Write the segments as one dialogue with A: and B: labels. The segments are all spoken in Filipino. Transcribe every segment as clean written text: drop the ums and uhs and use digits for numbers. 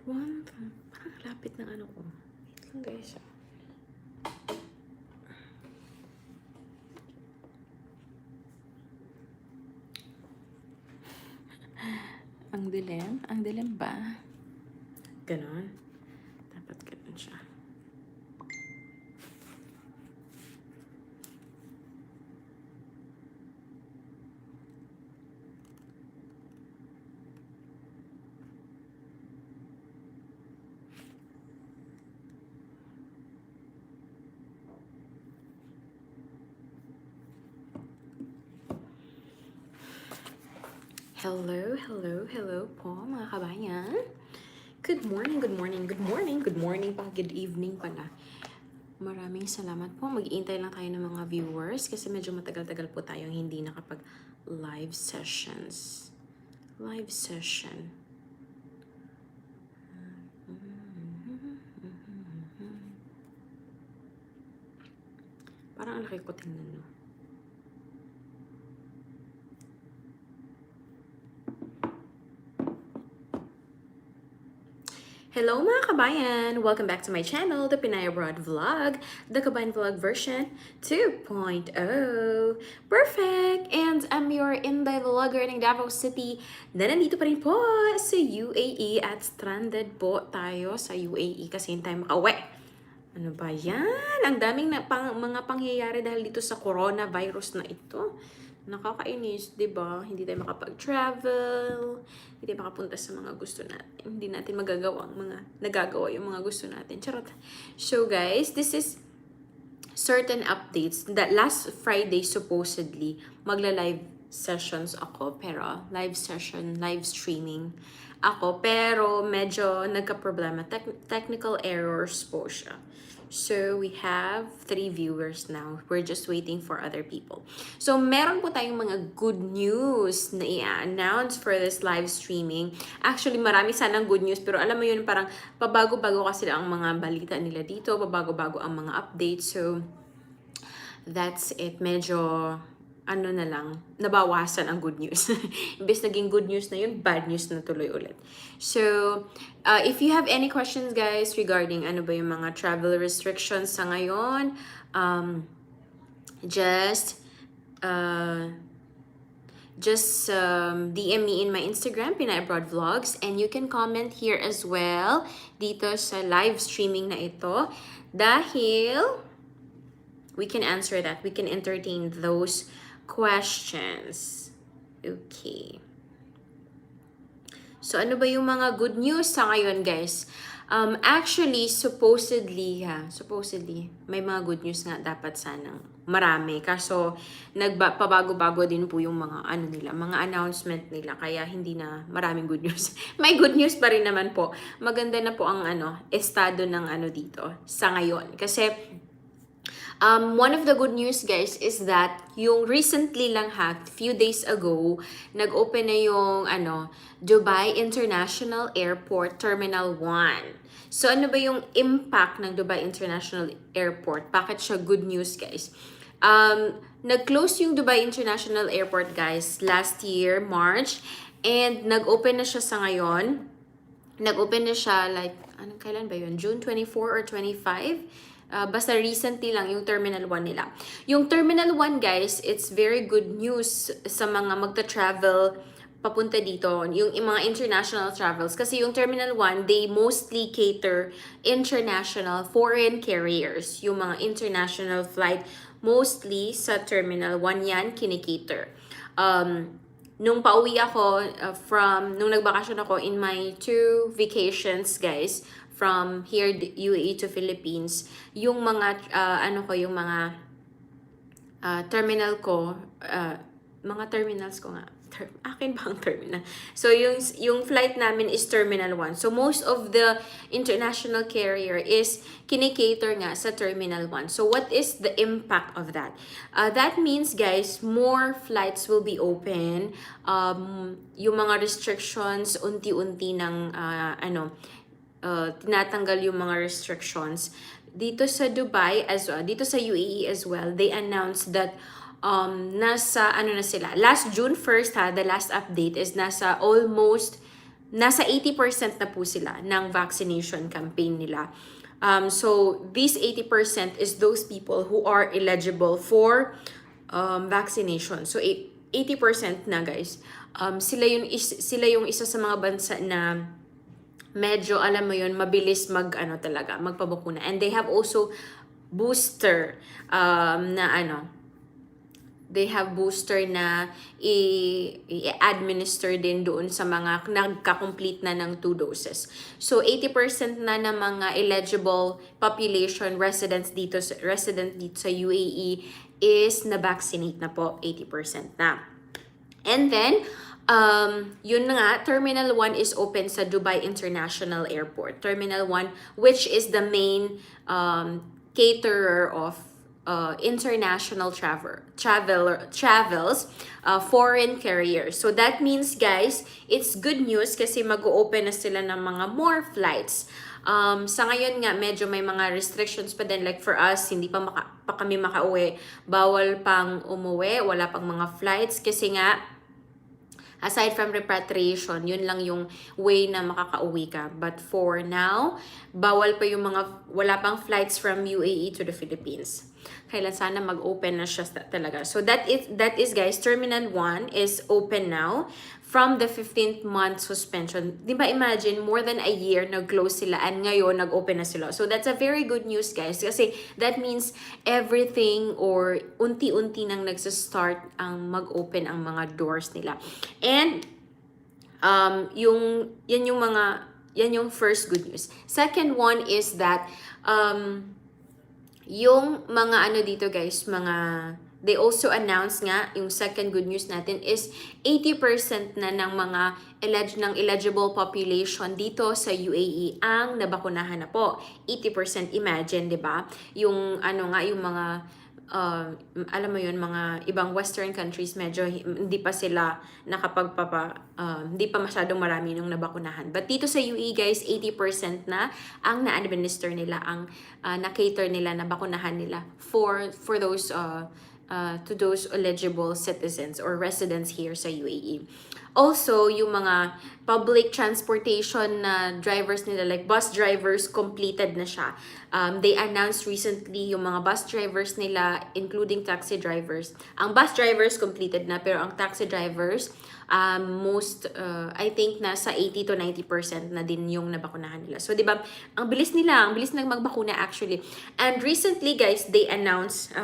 A: Parang lapit ng ano ko. Wait lang guys. Ang dilim? Ang dilim ba? Ganon? Dapat ganon siya. Hello po mga kabayan. Good morning pa, good evening pala. Maraming salamat po. Mag-iintay lang tayo ng mga viewers kasi medyo matagal-tagal po tayong hindi nakapag live sessions. Live session. Parang ang laki ko tingnan, no? Hello mga kabayan! Welcome back to my channel, the Pinay Abroad Vlog, the Kabayan Vlog version 2.0. Perfect! And I'm your Inday vlogger ng Davao City na nandito pa rin po sa UAE at stranded po tayo sa UAE kasi hindi tayo makauwi. Ano ba yan? Ang daming mga pangyayari dahil dito sa coronavirus na ito. Nakakainis, di ba? Hindi tayo makapag-travel, hindi tayo makapunta sa mga gusto natin. Hindi natin nagagawa yung mga gusto natin. Charot. So guys, this is certain updates. That last Friday, supposedly, magla-live sessions ako. Pero, live streaming ako. Pero, medyo nagka-problema. Technical errors po siya. So, we have 3 viewers now. We're just waiting for other people. So, meron po tayong mga good news na i-announce for this live streaming. Actually, marami sanang good news. Pero alam mo yun, parang pabago-bago kasi ang mga balita nila dito. Pabago-bago ang mga updates. So, that's it. Medyo ano na lang, nabawasan ang good news. Imbes naging good news na yun, bad news na tuloy ulit. So, if you have any questions guys regarding ano ba yung mga travel restrictions sa ngayon, just DM me in my Instagram, Pinay Abroad Vlogs, and you can comment here as well dito sa live streaming na ito dahil we can answer that. We can entertain those questions. Okay. So, ano ba yung mga good news sa ngayon, guys? Actually, supposedly, may mga good news nga dapat sanang marami. Kaso, pabago-bago din po yung mga mga announcement nila. Kaya hindi na maraming good news. May good news pa rin naman po. Maganda na po ang estado ng dito sa ngayon. Kasi, one of the good news guys is that yung recently lang few days ago, nag-open na yung Dubai International Airport Terminal 1. So ano ba yung impact ng Dubai International Airport? Bakit siya good news guys? Nag-close yung Dubai International Airport guys last year, March, and nag-open na siya sa ngayon. Nag-open na siya like, kailan ba yun? June 24 or 25? Basta recently lang yung Terminal 1 nila. Yung Terminal 1 guys, it's very good news sa mga magta-travel papunta dito, yung mga international travels. Kasi yung Terminal 1, they mostly cater international foreign carriers. Yung mga international flight, mostly sa Terminal 1 yan, kinikater. Nung pauwi ako nung nagbakasyon ako in my 2 vacations guys, from here UAE to Philippines, yung mga yung mga terminal ko, mga terminals ko nga. Akin ba ang terminal? So yung flight namin is Terminal 1. So most of the international carrier is kinikater nga sa Terminal 1. So what is the impact of that? That means guys, more flights will be open. Yung mga restrictions unti-unti ng tinatanggal yung mga restrictions. Dito sa Dubai as well, dito sa UAE as well, they announced that nasa na sila. Last June 1st the last update is nasa almost nasa 80% na po sila ng vaccination campaign nila. So, this 80% is those people who are eligible for vaccination. So, 80% na guys. Sila yung isa sa mga bansa na medyo, alam mo yun, mabilis magpabakuna. And they have also booster they have booster na i-administer din doon sa mga nagka-complete na ng 2 doses. So 80% na ng mga eligible population resident dito sa UAE is na-vaccinate na po, 80% na. And then yun nga, Terminal 1 is open sa Dubai International Airport. Terminal 1, which is the main caterer of international travels, foreign carriers. So that means guys, it's good news kasi mag-o-open na sila ng mga more flights. Sa ngayon nga, medyo may mga restrictions pa din. Like for us, hindi pa kami makauwi. Bawal pang umuwi, wala pang mga flights kasi nga, aside from repatriation, yun lang yung way na makakauwi ka. But for now, bawal pa yung wala pang flights from UAE to the Philippines. Kailan sana mag-open na siya talaga. So that is guys, Terminal 1 is open now from the 15th month suspension. Di ba imagine, more than a year nag-close sila and ngayon nag-open na sila. So that's a very good news guys kasi that means everything or unti-unti nang nagsa-start ang mag-open ang mga doors nila. And yan yung first good news. Second one is that yung mga dito guys, they also announced nga, yung second good news natin is 80% na ng mga eligible population dito sa UAE ang nabakunahan na po. 80%, imagine, di ba? Yung yung mga alam mo yun, mga ibang western countries medyo hindi pa sila hindi pa masyadong marami nung nabakunahan. But dito sa UAE guys, 80% na ang na-administer nila, ang na-cater nila, nabakunahan nila for those to those eligible citizens or residents here sa UAE. Also, yung mga public transportation na drivers nila, like bus drivers, completed na siya. They announced recently yung mga bus drivers nila, including taxi drivers. Ang bus drivers completed na, pero ang taxi drivers, I think nasa 80 to 90% na din yung nabakunahan nila. So, di ba, ang bilis nang magbakuna actually. And recently, guys, they announced,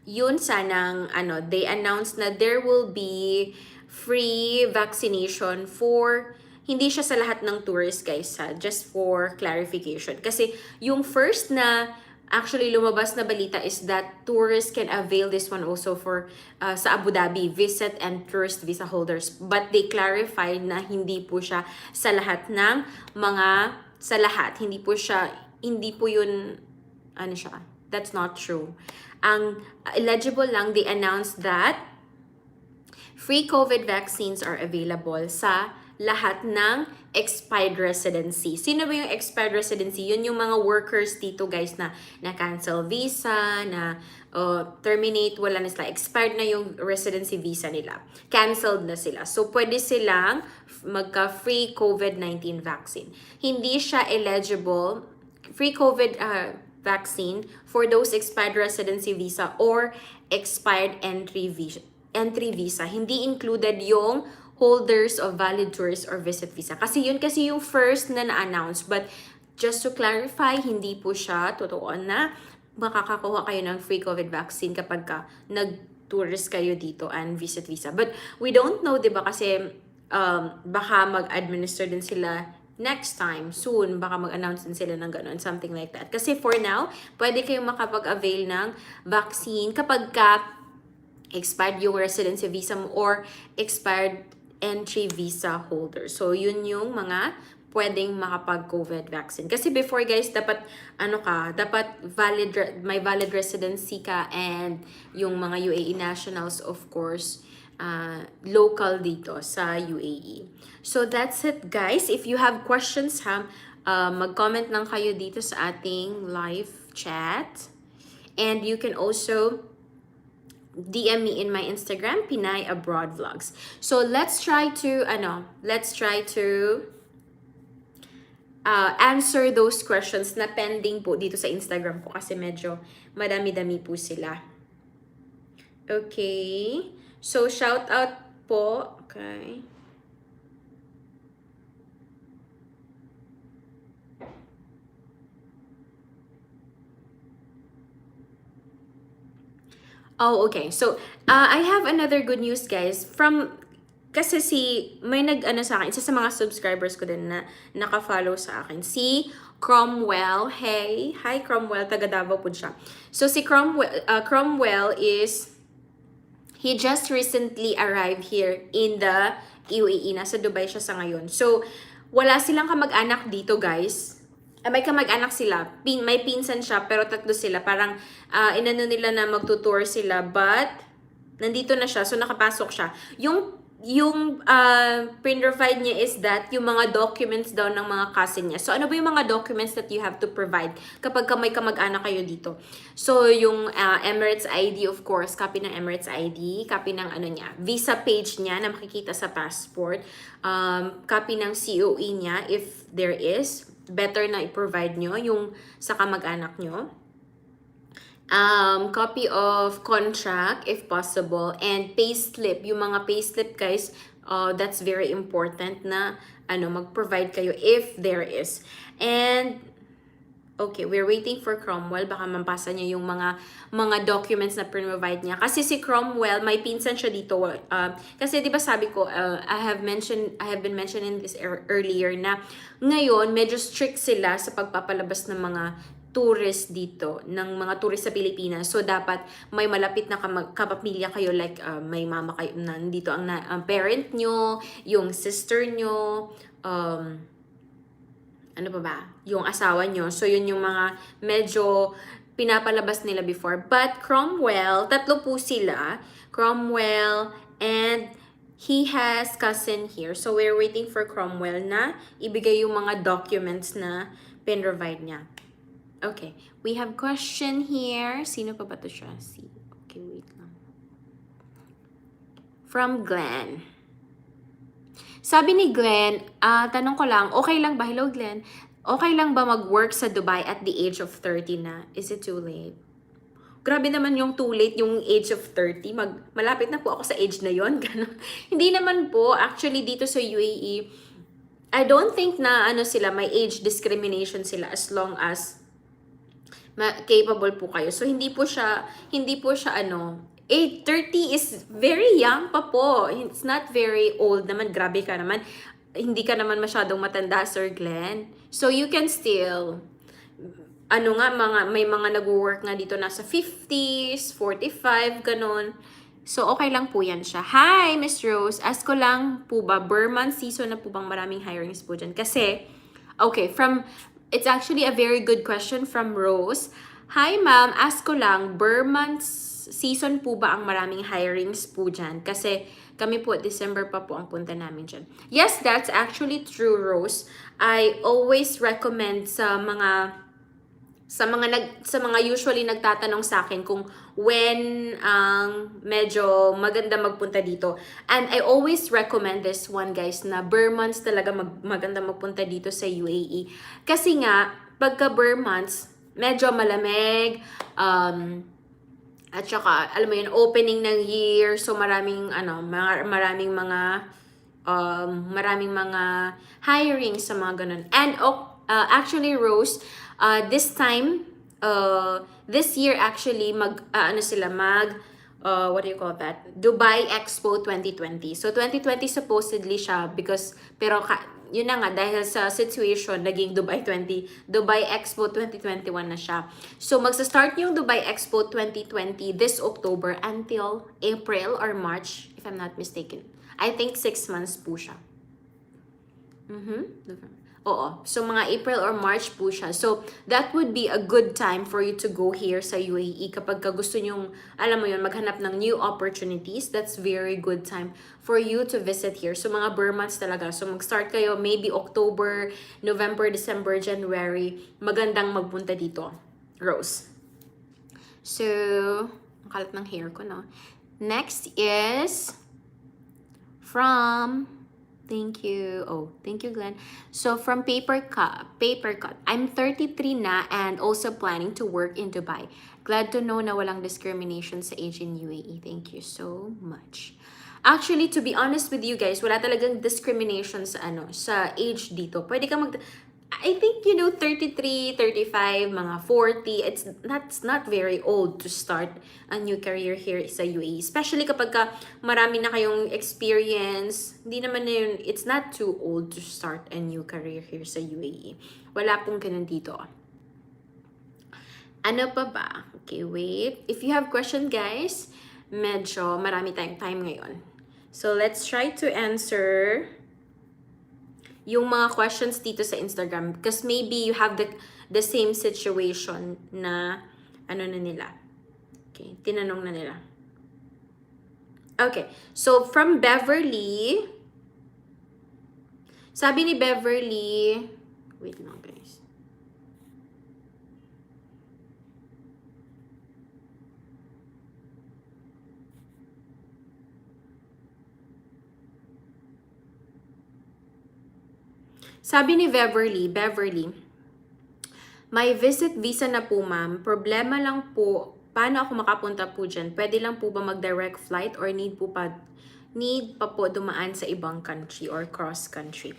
A: they announced na there will be free vaccination for, hindi siya sa lahat ng tourists guys ha, just for clarification. Kasi yung first na actually lumabas na balita is that tourists can avail this one also for sa Abu Dhabi, visit and tourist visa holders. But they clarified na hindi po siya sa lahat ng hindi po yun, that's not true. Ang eligible lang, they announced that free COVID vaccines are available sa lahat ng expired residency. Sino ba yung expired residency? Yun yung mga workers dito guys na cancel visa, na terminate, wala na sila. Expired na yung residency visa nila. Canceled na sila. So, pwede silang magka-free COVID-19 vaccine. Hindi siya eligible, free COVID vaccine for those expired residency visa or expired entry visa. Hindi included yung holders of valid tourist or visit visa. Kasi yung first na na-announce. But just to clarify, hindi po siya totoo na makakakuha kayo ng free COVID vaccine kapag nag-tourist kayo dito and visit visa. But we don't know, diba? Kasi baka mag-administer din sila next time, soon, baka mag-announce din sila ng gano'n, something like that. Kasi for now, pwede kayong makapag-avail ng vaccine kapag expired yung residency visa mo or expired entry visa holder. So, yun yung mga pwedeng makapag-COVID vaccine. Kasi before guys, dapat may valid residency ka and yung mga UAE nationals, of course, local dito sa UAE. So, that's it guys. If you have questions, mag-comment lang kayo dito sa ating live chat. And you can also DM me in my Instagram, Pinay Abroad Vlogs. So let's try to answer those questions na pending po dito sa Instagram ko kasi medyo madami-dami po sila. Okay. So shout out po. Okay. Oh, okay. So, I have another good news, guys. Kasi may nag-ano sa akin, isa sa mga subscribers ko din na naka-follow sa akin. Si Cromwell. Hey. Hi, Cromwell. Taga Davao po siya. So, si Cromwell he just recently arrived here in the UAE. Nasa Dubai siya sa ngayon. So, wala silang kamag-anak dito, guys. May kamag-anak sila. May pinsan siya, pero tatlo sila. Parang, inano nila na magtutour sila. But, nandito na siya. So, nakapasok siya. Yung provide niya is that yung mga documents daw ng mga cousin niya. So, ano ba yung mga documents that you have to provide kapag may kamag-anak kayo dito? So, yung Emirates ID, of course, copy ng Emirates ID, copy ng niya, visa page niya na makikita sa passport, copy ng COE niya if there is. Better na i-provide nyo yung sa kamag-anak nyo. Copy of contract if possible, and payslip. Yung mga payslip, guys, that's very important na mag-provide kayo if there is. And okay, we're waiting for Cromwell. Baka mampasa niya yung mga documents na provide niya. Kasi si Cromwell, may pinsan siya dito. Kasi 'di ba sabi ko, I have been mentioning this earlier na ngayon medyo strict sila sa pagpapalabas ng mga tourist dito, ng mga tourist sa Pilipinas. So, dapat may malapit na kapamilya kayo, like may mama kayo, nandito ang parent nyo, yung sister nyo, ano pa ba? Yung asawa nyo. So, yun yung mga medyo pinapalabas nila before. But, Cromwell, tatlo po sila. Cromwell, and he has cousin here. So, we're waiting for Cromwell na ibigay yung mga documents na pin-provide niya. Okay, we have question here. Sino pa ba to siya? Okay, wait lang. From Glenn. Sabi ni Glenn, tanong ko lang, okay lang ba? Hello, Glenn. Okay lang ba mag-work sa Dubai at the age of 30 na? Is it too late? Grabe naman yung too late, yung age of 30. Malapit na po ako sa age na yon. Hindi naman po. Actually, dito sa UAE, I don't think na sila, may age discrimination sila as long as capable po kayo. So, hindi po siya 30 is very young pa po. It's not very old naman. Grabe ka naman. Hindi ka naman masyadong matanda, Sir Glenn. So, you can still, may mga nag-work nga dito nasa 50s, 45, ganon. So, okay lang po yan siya. Hi, Miss Rose. Ask ko lang po ba, Burman season na po bang maraming hirings po dyan? Kasi, okay, it's actually a very good question from Rose. Hi ma'am, ask ko lang, Burman season po ba ang maraming hirings po dyan? Kasi kami po, December pa po ang punta namin dyan. Yes, that's actually true, Rose. I always recommend sa mga usually nagtatanong sa akin kung when medyo maganda magpunta dito. And I always recommend this one, guys, na bare months talaga maganda magpunta dito sa UAE. Kasi nga, pagka bare months, medyo malamig, at saka, alam mo yun, opening ng year, so maraming mga hiring sa mga ganun. And actually, Rose, this year actually what do you call that? Dubai Expo 2020. So 2020 supposedly siya pero yun na nga, dahil sa situation, naging Dubai Expo 2021 na siya. So magsa-start yung Dubai Expo 2020 this October until April or March, if I'm not mistaken. I think 6 months po siya. Oo. So, mga April or March po siya. So, that would be a good time for you to go here sa UAE. Kapag gusto nyong, alam mo yun, maghanap ng new opportunities, that's very good time for you to visit here. So, mga bare months talaga. So, mag-start kayo maybe October, November, December, January. Magandang magpunta dito, Rose. So, Makalat ng hair ko, no? Next is from... Thank you. Oh, thank you, Glenn. So, from Paper Cut. I'm 33 na and also planning to work in Dubai. Glad to know na walang discrimination sa age in UAE. Thank you so much. Actually, to be honest with you guys, wala talagang discrimination sa sa age dito. Pwede ka I think, 33, 35, mga 40, that's not very old to start a new career here sa UAE. Especially kapag marami na kayong experience, hindi naman na yun, it's not too old to start a new career here sa UAE. Wala pong ganun dito. Ano pa ba? Okay, wait. If you have question, guys, medyo marami tayong time ngayon. So, let's try to answer yung mga questions dito sa Instagram because maybe you have the same situation na na nila. Okay, tinanong na nila. Okay, so from Beverly, sabi ni Beverly, wait lang guys. Sabi ni Beverly, may visit visa na po ma'am. Problema lang po, paano ako makapunta po dyan? Pwede lang po ba mag-direct flight or need pa po dumaan sa ibang country or cross country?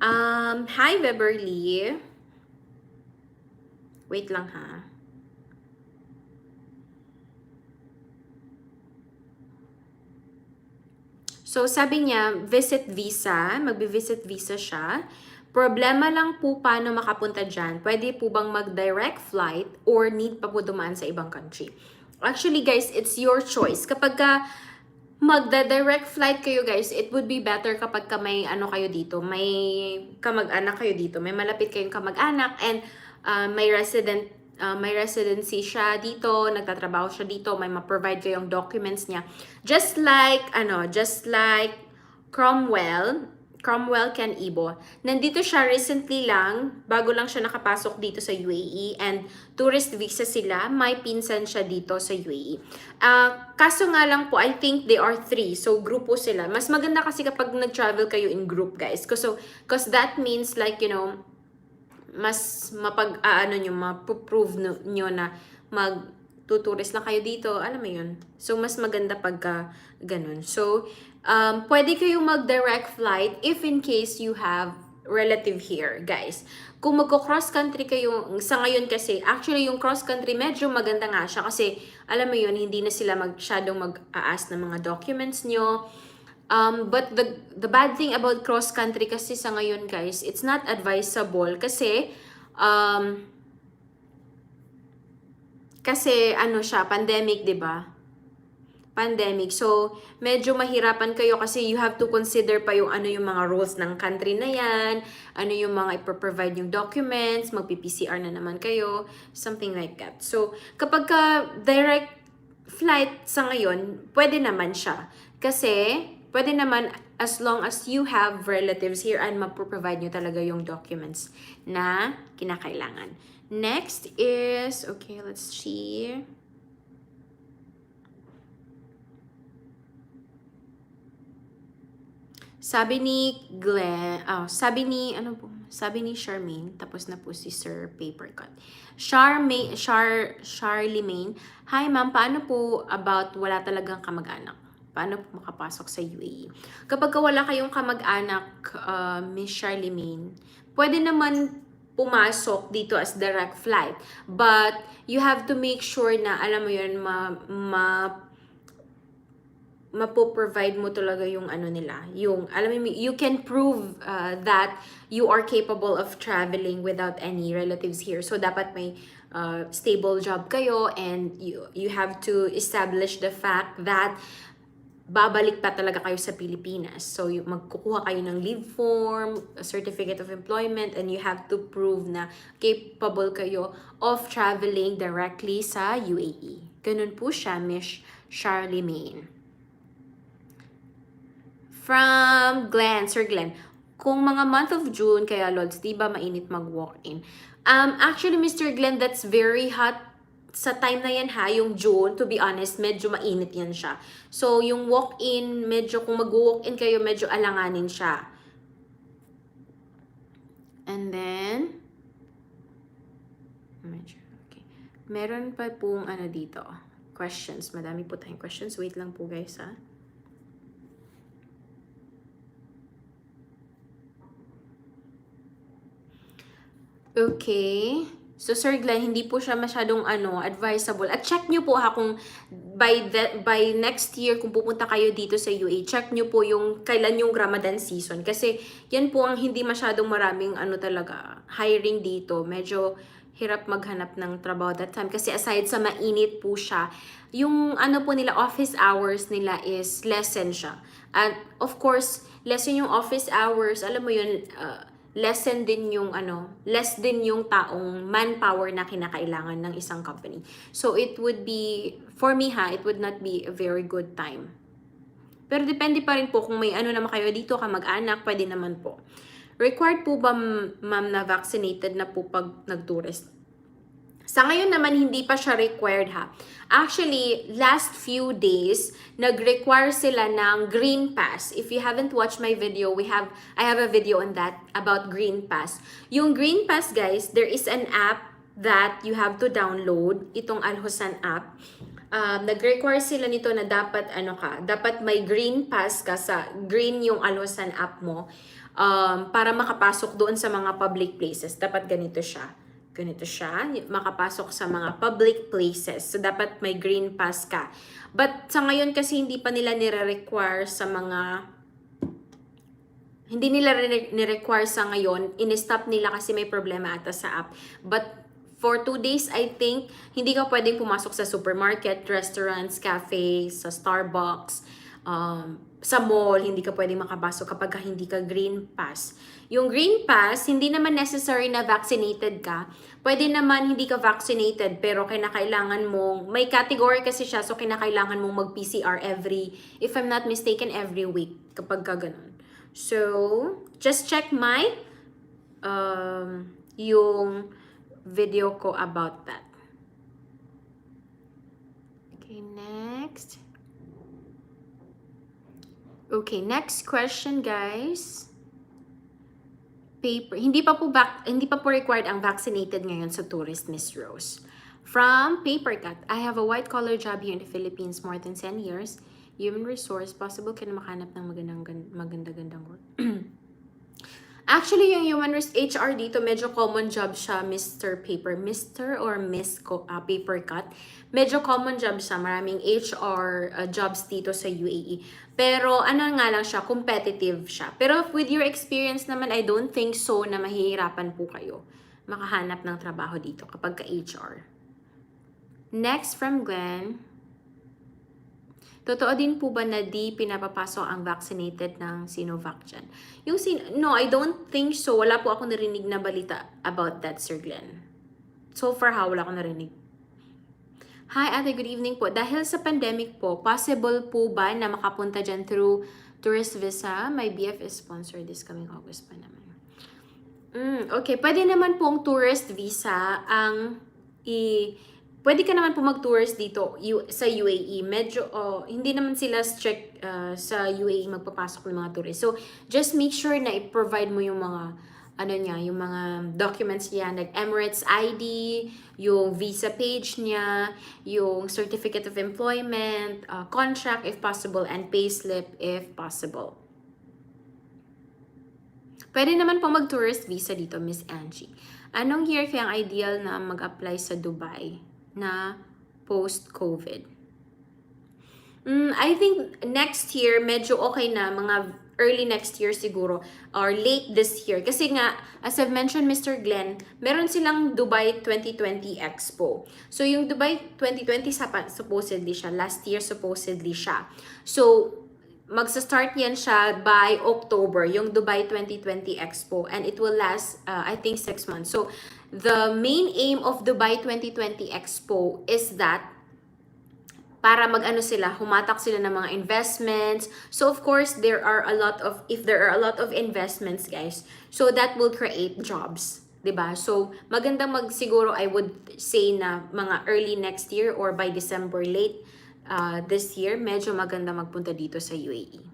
A: Hi Beverly. Wait lang ha. So sabi niya, visit visa, magbi-visit visa siya. Problema lang po paano makapunta dyan. Pwede po bang mag-direct flight or need pa po dumaan sa ibang country? Actually, guys, it's your choice. Kapag magda-direct flight kayo, guys, it would be better kapag may kayo dito, may kamag-anak kayo dito, may malapit kayong kamag-anak and may residency siya dito, nagtatrabaho siya dito, may ma-provide kayong documents niya. Just like Cromwell Ken Ibo. Nandito siya recently lang, bago lang siya nakapasok dito sa UAE and tourist visa sila, may pinsan siya dito sa UAE. Kaso nga lang po, I think they are 3, so grupo sila. Mas maganda kasi kapag nag-travel kayo in group, guys. Cause that means like, mas maprove nyo na magtuturist lang kayo dito, alam mo yun. So, mas maganda pagka ganun. So, pwede kayong mag-direct flight if in case you have relative here, guys. Kung magko-cross country kayo, sa ngayon kasi, actually yung cross country medyo maganda nga siya kasi, alam mo yun, hindi na sila masyadong mag-a-ask ng mga documents nyo. But the bad thing about cross country kasi sa ngayon, guys, it's not advisable kasi siya, pandemic, 'di ba? Pandemic. So, medyo mahirapan kayo kasi you have to consider pa yung yung mga rules ng country na yan, yung mga ipro-provide yung documents, magpi-PCR na naman kayo, something like that. So, kapag direct flight sa ngayon, pwede naman siya. Kasi, pwede naman as long as you have relatives here and mapro-provide nyo talaga yung documents na kinakailangan. Next is, okay, let's see. Sabi ni Charmaine, tapos na po si Sir Papercut. Charlemagne, hi ma'am, paano po about wala talagang kamag-anak? Paano po makapasok sa UAE? Kapag wala kayong kamag-anak, Miss Charlemagne, pwede naman pumasok dito as direct flight. But you have to make sure na, alam mo yun, mapo-provide mo talaga yung nila. Yung, alam mo, you can prove that you are capable of traveling without any relatives here. So, dapat may stable job kayo and you have to establish the fact that babalik pa talaga kayo sa Pilipinas. So, magkukuha kayo ng leave form, a certificate of employment, and you have to prove na capable kayo of traveling directly sa UAE. Ganun po siya, Miss Charlemagne. From Glenn, Sir Glenn, kung mga month of June, kaya Lods, di ba mainit mag-walk-in? Actually, Mr. Glenn, that's very hot sa time na yan ha, yung June, to be honest, medyo mainit yan siya. So, yung walk-in, medyo kung mag-walk-in kayo, medyo alanganin siya. And then, okay. Meron pa pong ano dito, questions. Madami po tayong questions. Wait lang po guys ha. Okay. So, Sir Glenn, hindi po siya masyadong advisable. At check nyo po ha kung by next year, kung pupunta kayo dito sa UAE, check nyo po yung kailan yung Ramadan season. Kasi yan po ang hindi masyadong maraming talaga hiring dito. Medyo hirap maghanap ng trabaho that time. Kasi aside sa mainit po siya, yung po nila, office hours nila is lessen siya. And of course, lessen yung office hours, alam mo yun, less din yung taong manpower na kinakailangan ng isang company. So it would be, for me it would not be a very good time. Pero depende pa rin po kung may naman kayo dito, kamag-anak, pwede naman po. Required po ba, ma'am, na vaccinated na po pag nag-tourist? Sa ngayon naman, hindi pa siya required ha. Actually, last few days, nag-require sila ng green pass. If you haven't watched my video, I have a video on that about green pass. Yung green pass, guys, there is an app that you have to download, itong Al Hosn app. Nag-require sila nito na dapat dapat may green pass ka, sa green yung Al Hosn app mo, para makapasok doon sa mga public places. Dapat ganito siya, makapasok sa mga public places. So, dapat may green pass ka. But, sa ngayon kasi hindi pa nila nire-require sa mga, hindi nila nire-require sa ngayon. In-stop nila kasi may problema ata sa app. But, for 2 days, I think, hindi ka pwedeng pumasok sa supermarket, restaurants, cafes, sa Starbucks, sa mall, hindi ka pwedeng makapasok kapag hindi ka green pass. Yung green pass, hindi naman necessary na vaccinated ka. Pwede naman hindi ka vaccinated pero kinakailangan mong, may category kasi siya, so kinakailangan mong mag-PCR if I'm not mistaken, every week kapag ka ganun. So, just check my, yung video ko about that. Okay, next. Okay, next question, guys. Hindi pa po required ang vaccinated ngayon sa tourist, Miss Rose. From Papercut, I have a white-collar job here in the Philippines more than 10 years. Human resource, possible ka na makanap ng maganda-gandang work. Actually, yung human resource HR dito, medyo common job siya, Mr. or Miss Papercut. Medyo common job siya. Maraming HR jobs dito sa UAE. Pero nga lang siya, competitive siya. Pero with your experience naman, I don't think so na mahihirapan po kayo makahanap ng trabaho dito kapag ka-HR. Next from Glenn. Totoo din po ba na di pinapapasok ang vaccinated ng Sinovac dyan? No, I don't think so. Wala po ako narinig na balita about that, Sir Glenn. So far, wala akong narinig. Hi, ate, good evening po. Dahil sa pandemic po, possible po ba na makapunta dyan through tourist visa? My BF is sponsored this coming August pa naman. Okay, pwede naman pong tourist visa ang pwede ka naman po mag-tourist dito sa UAE. Medyo, hindi naman sila strict sa UAE magpapasok ng mga tourist. So, just make sure na i-provide mo yung mga, yung mga documents niya, like Emirates ID, yung visa page niya, yung certificate of employment, contract if possible, and payslip if possible. Pwede naman po mag-tourist visa dito, Miss Angie. Anong year kaya ang ideal na mag-apply sa Dubai na post-COVID? I think next year, medyo okay na. Mga early next year siguro. Or late this year. Kasi nga, as I've mentioned, Mr. Glenn, meron silang Dubai 2020 Expo. So, yung Dubai 2020, supposedly siya. Last year, supposedly siya. So, magsa-start yan siya by October, yung Dubai 2020 Expo. And it will last, I think, 6 months. So, the main aim of Dubai 2020 Expo is that para humatak sila ng mga investments. So, of course, if there are a lot of investments, guys, so that will create jobs. 'Diba? So, magandang siguro I would say na mga early next year or by December late this year, medyo maganda magpunta dito sa UAE.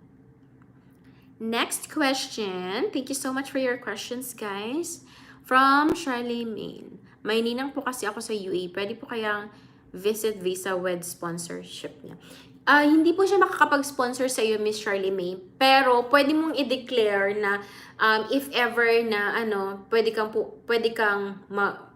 A: Next question. Thank you so much for your questions, guys. From Charlemagne. May ninang po kasi ako sa UAE. Pwede po kayang visit visa with sponsorship niya. Hindi po siya makakapag-sponsor sa iyo, Miss Charlemagne. Pero pwede mong i-declare na if ever na pwede kang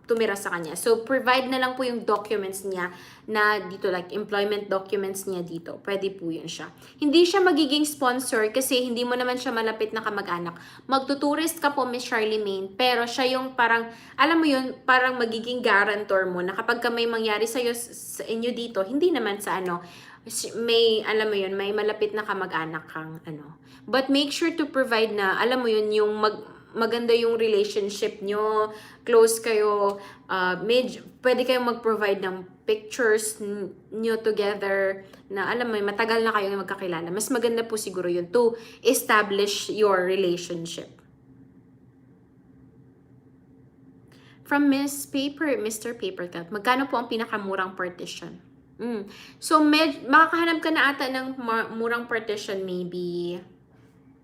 A: tumira sa kanya. So, provide na lang po yung documents niya na dito, like employment documents niya dito. Pwede po yun siya. Hindi siya magiging sponsor kasi hindi mo naman siya malapit na kamag-anak. Magtuturist ka po, Miss Charlemagne, pero siya yung parang, alam mo yun, parang magiging guarantor mo na kapag ka may mangyari sa inyo dito, hindi naman sa may, alam mo yun, may malapit na kamag-anak kang But make sure to provide na, alam mo yun, yung maganda yung relationship nyo, close kayo, pwede kayong mag-provide ng pictures nyo together na alam mo, matagal na kayong magkakilala. Mas maganda po siguro yun to establish your relationship. From Mr. Papercut, magkano po ang pinakamurang partition? So, makakahanap ka na ata ng murang partition, maybe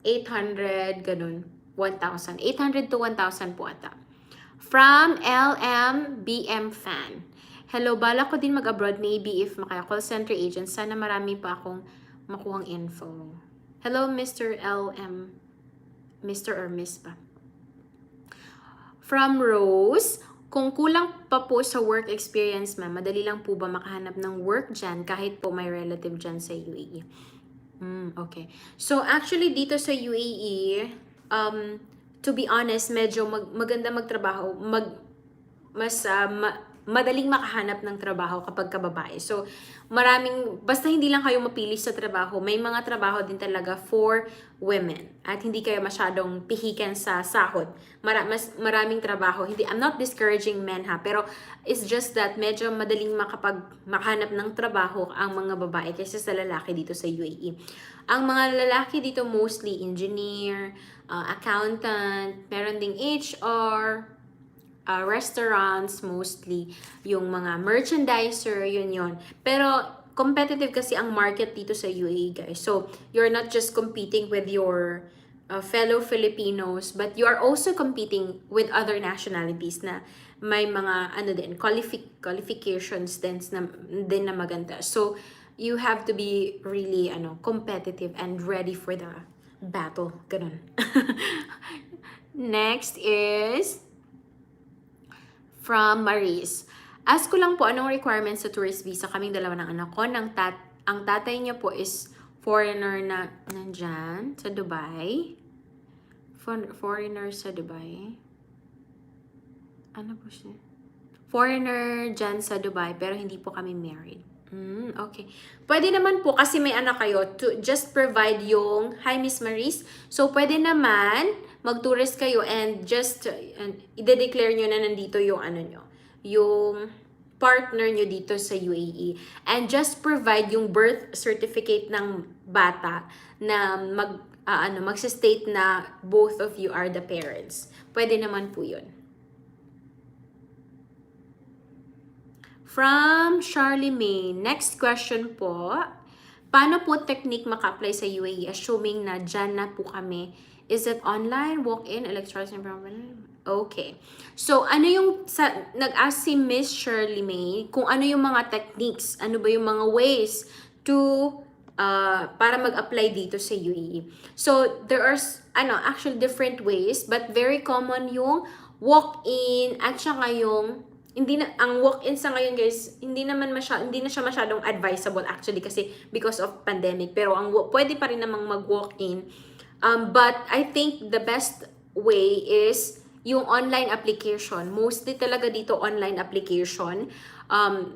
A: 800, ganun. 1,000. 800 to 1,000 po ata. From LMBM fan. Hello, bala ko din mag-abroad maybe if makaya-call center agent. Sana marami pa akong makuhang info. Hello, Mr. LM. Mr. or Miss pa. From Rose. Kung kulang pa po sa work experience, ma'am, madali lang po ba makahanap ng work dyan kahit po may relative dyan sa UAE? Okay. So, actually, dito sa UAE, to be honest, medyo maganda magtrabaho, madaling makahanap ng trabaho kapag kababae. So, basta hindi lang kayo mapili sa trabaho, may mga trabaho din talaga for women. At hindi kayo masyadong pihikan sa sahod. Maraming trabaho. I'm not discouraging men ha, pero it's just that medyo madaling makahanap ng trabaho ang mga babae kaysa sa lalaki dito sa UAE. Ang mga lalaki dito mostly engineer, accountant, meron ding HR, restaurants mostly, yung mga merchandiser, yun. Pero competitive kasi ang market dito sa UAE, guys. So, you're not just competing with your fellow Filipinos, but you are also competing with other nationalities na may mga qualifications din na maganda. So, you have to be really competitive and ready for the battle. Ganun. Next is from Maris. Ask ko lang po anong requirements sa tourist visa. Kaming dalawa ng anak ko. Ang tatay niya po is foreigner na nandyan sa Dubai. Foreigner sa Dubai. Ano po siya? Foreigner dyan sa Dubai pero hindi po kami married. Okay. Pwede naman po kasi may anak kayo to just provide yung hi Miss Maris. So pwede naman mag-tourist kayo and just i-declare nyo na nandito yung yung partner nyo dito sa UAE and just provide yung birth certificate ng bata na magsa-state na both of you are the parents. Pwede naman po yun. From Charlemagne, next question po. Paano po technique maka-apply sa UAE assuming na dyan na po kami? Is it online, walk-in, electronic? Okay. So, nag-ask si Miss Charlemagne kung ano yung mga techniques, ano ba yung mga ways to para mag-apply dito sa UAE. So, there are actually different ways, but very common yung walk-in at saka yung ang walk-in sa ngayon, guys, hindi na siya masyadong advisable actually kasi because of pandemic. Pero pwede pa rin namang mag-walk-in. But I think the best way is yung online application. Mostly talaga dito online application.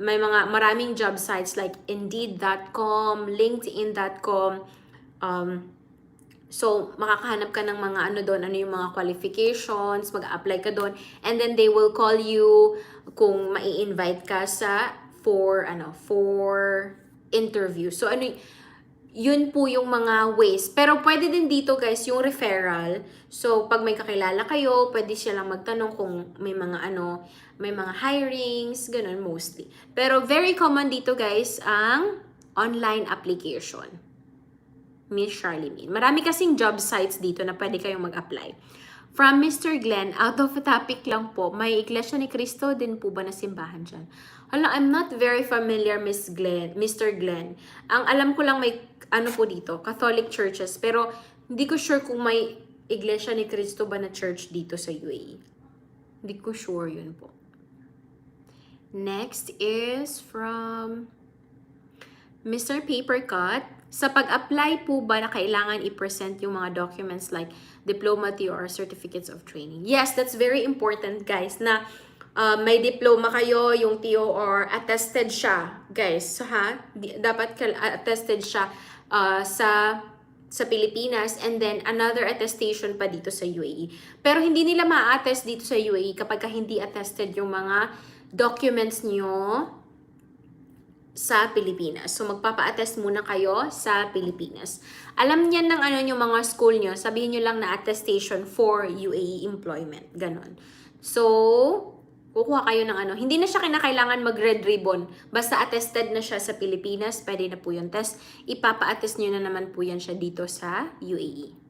A: May maraming job sites like Indeed.com, LinkedIn.com. So, makakahanap ka ng mga doon, ano yung mga qualifications, mag-apply ka doon, and then they will call you kung mai-invite ka for interview. So, Yun po yung mga ways. Pero pwede din dito guys, yung referral. So, pag may kakilala kayo, pwede silang magtanong kung may mga may mga hirings, ganun mostly. Pero very common dito guys, ang online application. Miss Charlene. Marami kasing job sites dito na pwede kayong mag-apply. From Mr. Glenn, out of topic lang po, may Iglesia ni Cristo din po ba na simbahan dyan? Hala, I'm not very familiar, Mr. Glenn. Ang alam ko lang may, po dito, Catholic churches, pero hindi ko sure kung may Iglesia ni Cristo ba na church dito sa UAE. Hindi ko sure yun po. Next is from Mr. Papercut. Sa pag-apply po ba na kailangan i-present yung mga documents like diploma or certificates of training? Yes, that's very important guys na may diploma kayo, yung TOR, attested siya guys. So dapat attested siya sa Pilipinas and then another attestation pa dito sa UAE. Pero hindi nila ma-attest dito sa UAE kapag hindi attested yung mga documents nyo sa Pilipinas. So, magpapa-attest muna kayo sa Pilipinas. Alam niyan ng yung mga school nyo, sabihin nyo lang na attestation for UAE employment. Ganon. So, kukuha kayo ng Hindi na siya kinakailangan mag-red ribbon. Basta attested na siya sa Pilipinas, pwede na po yung test. Ipapa-attest nyo na naman po yan siya dito sa UAE.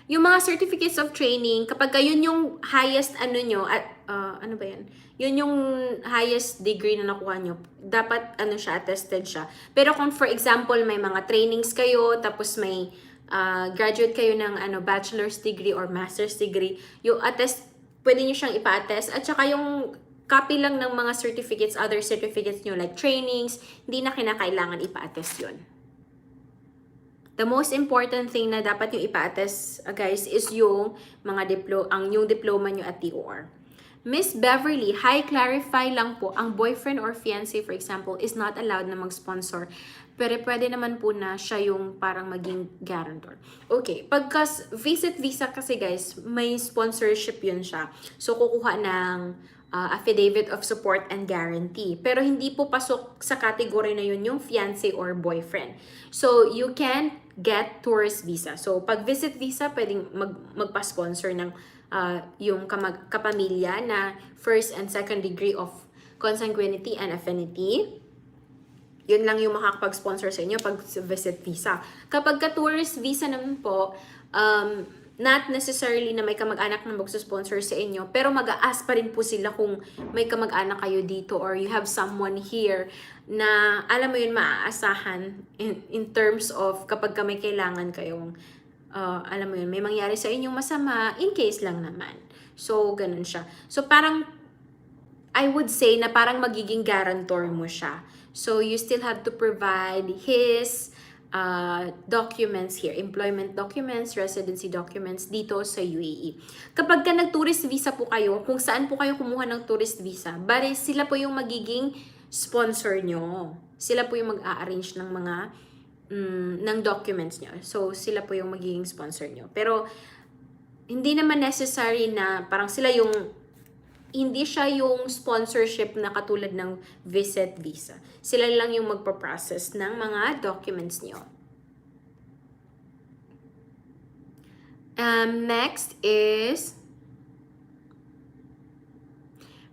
A: Yung mga certificates of training, kapag yun yung highest nyo, ano ba yan? Yun yung highest degree na nakuha nyo, dapat siya, attested siya. Pero kung for example, may mga trainings kayo, tapos may graduate kayo ng bachelor's degree or master's degree, yung attest, pwede nyo siyang ipa-attest. At saka yung copy lang ng mga certificates, other certificates nyo like trainings, hindi na kinakailangan ipa-attest yun. The most important thing na dapat yung ipa-attest, guys, is yung mga yung diploma nyo at TOR. Miss Beverly, hi, clarify lang po, ang boyfriend or fiancé, for example, is not allowed na mag-sponsor. Pero pwede naman po na siya yung parang maging guarantor. Okay, pagkas visit visa kasi guys, may sponsorship yun siya. So, kukuha ng affidavit of support and guarantee. Pero hindi po pasok sa category na yun yung fiancé or boyfriend. So, you can get tourist visa. So, pag visit visa, pwedeng magpa-sponsor ng yung kapamilya na first and second degree of consanguinity and affinity. Yun lang yung makakapag-sponsor sa inyo pag visit visa. Kapag ka-tourist visa naman po, not necessarily na may kamag-anak na magsusponsor sa inyo, pero mag-a-ask pa rin po sila kung may kamag-anak kayo dito or you have someone here na alam mo yun, maaasahan in terms of kapag may kailangan kayong alam mo yun, may mangyari sa inyong masama, in case lang naman. So, ganun siya. So, parang, I would say na parang magiging guarantor mo siya. So, you still have to provide his documents here, employment documents, residency documents dito sa UAE. Kapag ka nag-tourist visa po kayo, kung saan po kayo kumuha ng tourist visa, bali sila po yung magiging sponsor nyo. Sila po yung mag-a-arrange ng mga ng documents nyo. So, sila po yung magiging sponsor nyo. Pero, hindi naman necessary na parang sila yung, hindi siya yung sponsorship na katulad ng visit visa. Sila lang yung magpa-process ng mga documents nyo. Next is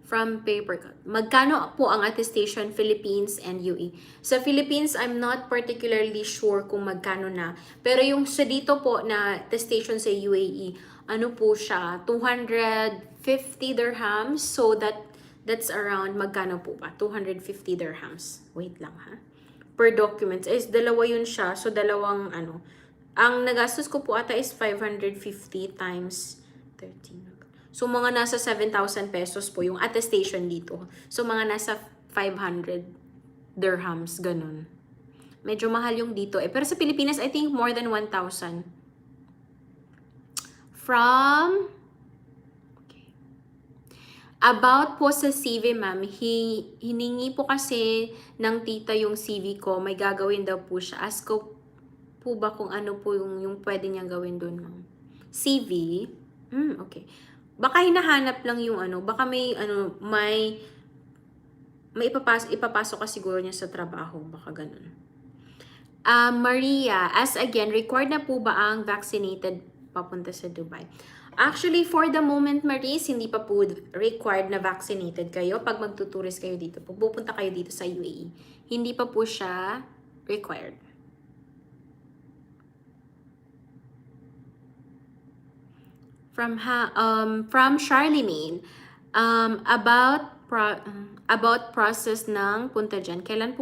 A: from Papercut. Magkano po ang attestation Philippines and UAE? Sa Philippines, I'm not particularly sure kung magkano na. Pero yung sa dito po na attestation sa UAE, ano po siya? 250 dirhams. So that's around, magkano po ba? 250 dirhams. Wait lang ha. Per documents. Is dalawa yun siya. So dalawang Ang nagastos ko po ata is 550 times 13. So, mga nasa 7,000 pesos po yung attestation dito. So, mga nasa 500 dirhams, ganun. Medyo mahal yung dito eh. Pero sa Pilipinas, I think more than 1,000. From... Okay. About po sa CV, ma'am, hiningi po kasi ng tita yung CV ko. May gagawin daw po siya. Ask ko po ba kung ano po yung pwede niyang gawin doon, ma'am? CV? Okay. Baka hinahanap lang yung baka may ipapasok ka siguro niya sa trabaho, baka ganun. Maria, as again, required na po ba ang vaccinated papunta sa Dubai? Actually, for the moment, Maris, hindi pa po required na vaccinated kayo pag magtuturist kayo dito. Pag pupunta kayo dito sa UAE, hindi pa po siya required. From Charlemagne, about process ng punta dyan. Kailan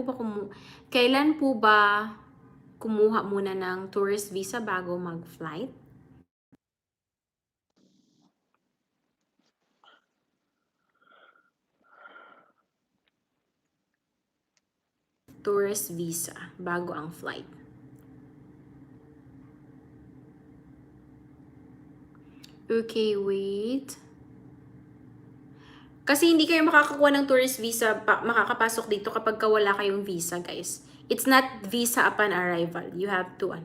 A: po ba kumuha muna ng tourist visa bago mag-flight? Tourist visa bago ang flight. Okay, wait. Kasi hindi kayo makakakuha ng tourist visa, makakapasok dito kapag wala kayong visa, guys. It's not visa upon arrival. You have to,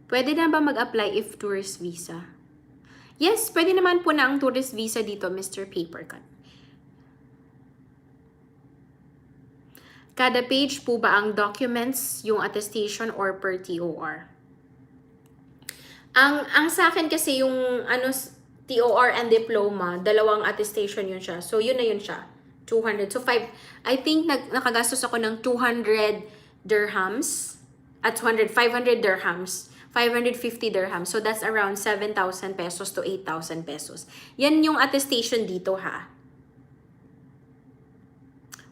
A: Pwede na ba mag-apply if tourist visa? Yes, pwede naman po na ang tourist visa dito, Mr. Papercut. Kada page po ba ang documents, yung attestation, or per TOR? Ang sa akin kasi yung TOR and diploma, dalawang attestation yun siya. So yun na yun siya. 200. So I think nakagastos ako ng 200 dirhams at 500 dirhams. 550 dirhams. So that's around 7,000 pesos to 8,000 pesos. Yan yung attestation dito, ha.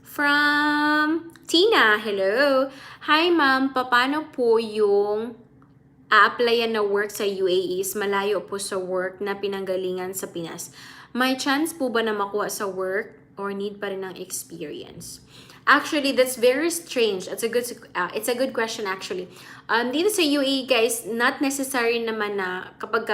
A: From Tina, hello. Hi ma'am, paano po yung a-applyan na work sa UAE is malayo po sa work na pinanggalingan sa Pinas? May chance po ba na makuha sa work or need pa rin ng experience? Actually, that's very strange. It's a good question actually. Dito sa UAE, guys, not necessary naman na kapag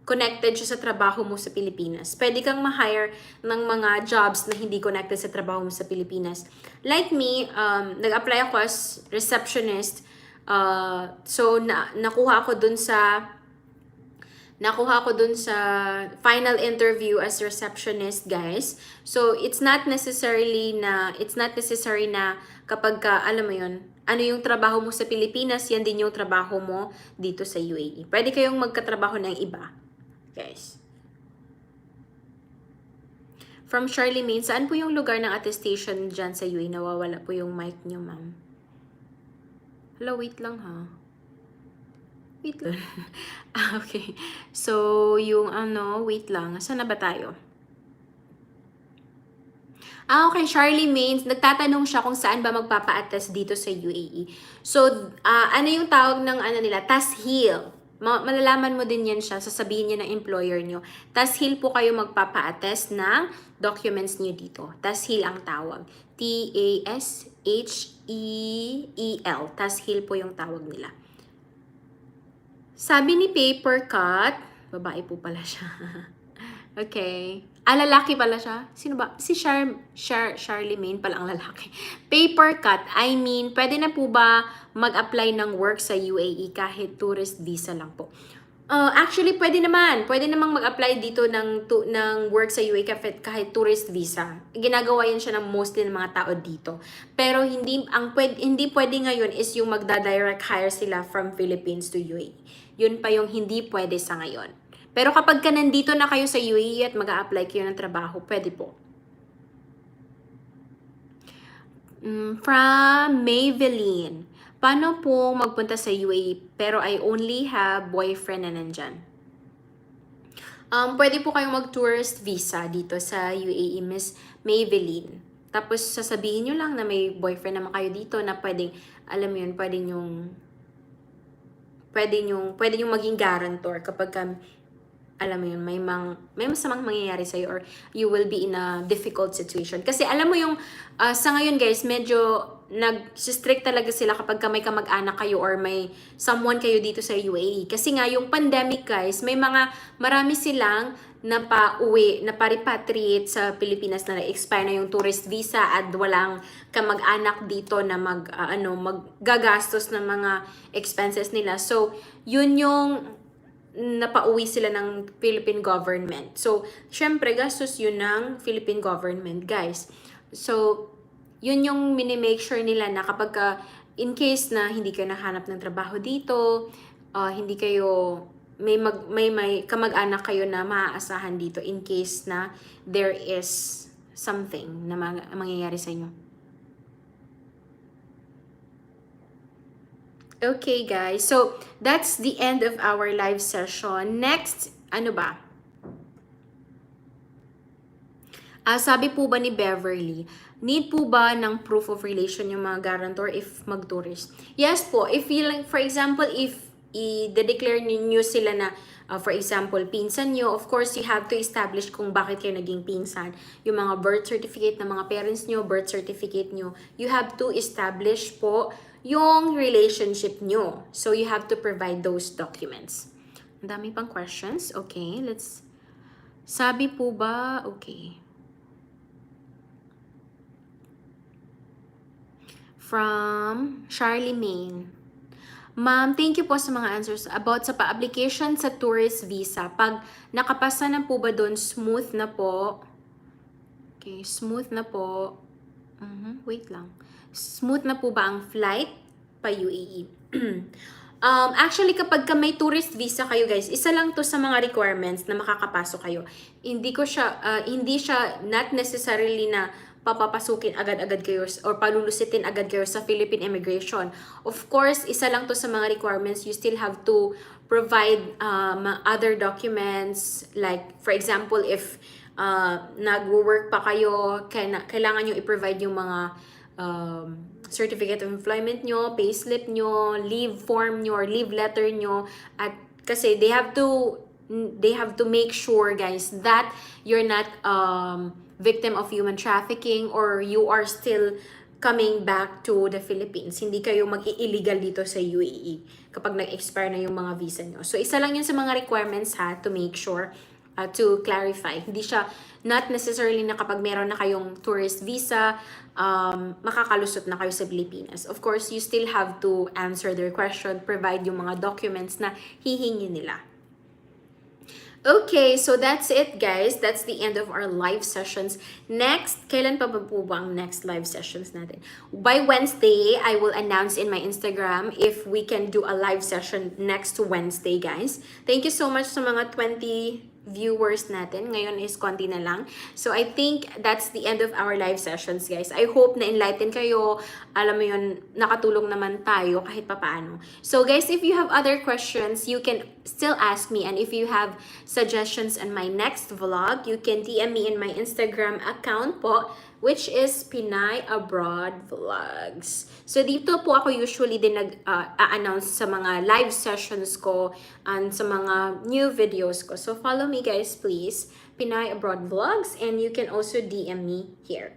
A: connected siya sa trabaho mo sa Pilipinas. Pwede kang ma-hire ng mga jobs na hindi connected sa trabaho mo sa Pilipinas. Like me, nag-apply ako as receptionist. So nakuha ko dun sa final interview as receptionist, guys. So it's not necessary na kapag ano yung trabaho mo sa Pilipinas, yan din yung trabaho mo dito sa UAE. Pwede kayong magkatrabaho ng iba, guys. From Charlemagne, saan po yung lugar ng attestation dyan sa UAE? Nawawala po yung mic nyo, ma'am. Hello, wait lang, ha. Wait lang. Okay. So, yung wait lang. Saan na ba tayo? Okay, Charlemagne, nagtatanong siya kung saan ba magpapa-attest dito sa UAE. So, ano yung tawag ng nila? Tashil. Malalaman mo din yan siya, sasabihin niya ng employer nyo. Tashil po kayo magpapa-attest ng documents niyo dito. Tashil ang tawag. T-A-S-H-E-E-L. Tashil po yung tawag nila. Sabi ni Papercut, babae po pala siya. Okay. Lalaki pala siya. Sino ba? Si Charlemagne pala ang lalaki. Papercut, pwede na po ba mag-apply ng work sa UAE kahit tourist visa lang po? Actually, pwede namang mag-apply dito ng work sa UAE kahit tourist visa. Ginagawa yan siya ng mostly ng mga tao dito. Pero hindi pwede ngayon is yung magda-direct hire sila from Philippines to UAE. Yun pa yung hindi pwede sa ngayon. Pero kapag nandito na kayo sa UAE at mag-a-apply kayo ng trabaho, pwede po. From Maybelline, paano po magpunta sa UAE pero I only have boyfriend na nandyan? Pwede po kayong mag-tourist visa dito sa UAE, Miss Maybelline. Tapos sasabihin nyo lang na may boyfriend naman kayo dito na pwedeng, alam mo yun, pwede nyong maging guarantor kapag alam mo yun, may masamang mangyayari sa'yo or you will be in a difficult situation. Kasi alam mo yung, sa ngayon guys, medyo nag-strict talaga sila kapag may kamag-anak kayo or may someone kayo dito sa UAE. Kasi nga, yung pandemic guys, marami silang napa-uwi, napa-repatriate sa Pilipinas na na-expire na yung tourist visa at walang kamag-anak dito na maggagastos ng mga expenses nila. So, yun yung napauwi sila ng Philippine government. So, syempre, gastos yun ng Philippine government, guys. So, yun yung mini-make sure nila na kapag in case na hindi kayo nahanap ng trabaho dito, hindi kayo, may kamag-anak kayo na maaasahan dito in case na there is something na mangyayari sa inyo. Okay, guys. So, that's the end of our live session. Next, ano ba? Sabi po ba ni Beverly, need po ba ng proof of relation yung mga guarantor if mag-tourist? Yes po. If you, like, for example, if i-declare niyo sila na, for example, pinsan nyo, of course, you have to establish kung bakit kayo naging pinsan. Yung mga birth certificate ng mga parents nyo, birth certificate nyo, you have to establish po yung relationship nyo. So, you have to provide those documents. Ang dami pang questions. Okay, let's... Sabi po ba... Okay. From Charlemagne. Ma'am, thank you po sa mga answers about sa pa-application sa tourist visa. Pag nakapasa na po ba doon, smooth na po. Okay, smooth na po. Wait lang. Smooth na po ba ang flight pa UAE? Actually, kapag may tourist visa kayo, guys, isa lang to sa mga requirements na makakapasok kayo. Hindi siya not necessarily na papapasukin agad-agad kayo or palulusitin agad kayo sa Philippine immigration. Of course, isa lang to sa mga requirements. You still have to provide other documents. Like, for example, if nag-work pa kayo, kailangan nyo i-provide yung mga certificate of employment nyo, payslip nyo, leave form nyo, or leave letter nyo. At kasi they have to make sure, guys, that you're not victim of human trafficking or you are still coming back to the Philippines. Hindi kayo mag-illegal dito sa UAE kapag nag-expire na yung mga visa nyo. So, isa lang yun sa mga requirements to make sure, to clarify. Hindi siya, not necessarily na kapag meron na kayong tourist visa, makakalusot na kayo sa Pilipinas. Of course, you still have to answer their question, provide yung mga documents na hihingi nila. Okay, so that's it, guys. That's the end of our live sessions. Next, kailan pa ba po ang next live sessions natin? By Wednesday, I will announce in my Instagram if we can do a live session next Wednesday, guys. Thank you so much sa mga 20 viewers natin. Ngayon is konti na lang. So, I think that's the end of our live sessions, guys. I hope na enlighten kayo. Alam mo yun, nakatulong naman tayo kahit papaano. So, guys, if you have other questions, you can still ask me. And if you have suggestions on my next vlog, you can DM me in my Instagram account po, which is Pinay Abroad Vlogs. So, dito po ako usually din nag-announce sa mga live sessions ko and sa mga new videos ko. So, follow me, guys, please. Pinay Abroad Vlogs, and you can also DM me here.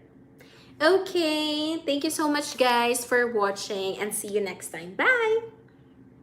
A: Okay, thank you so much, guys, for watching, and see you next time. Bye!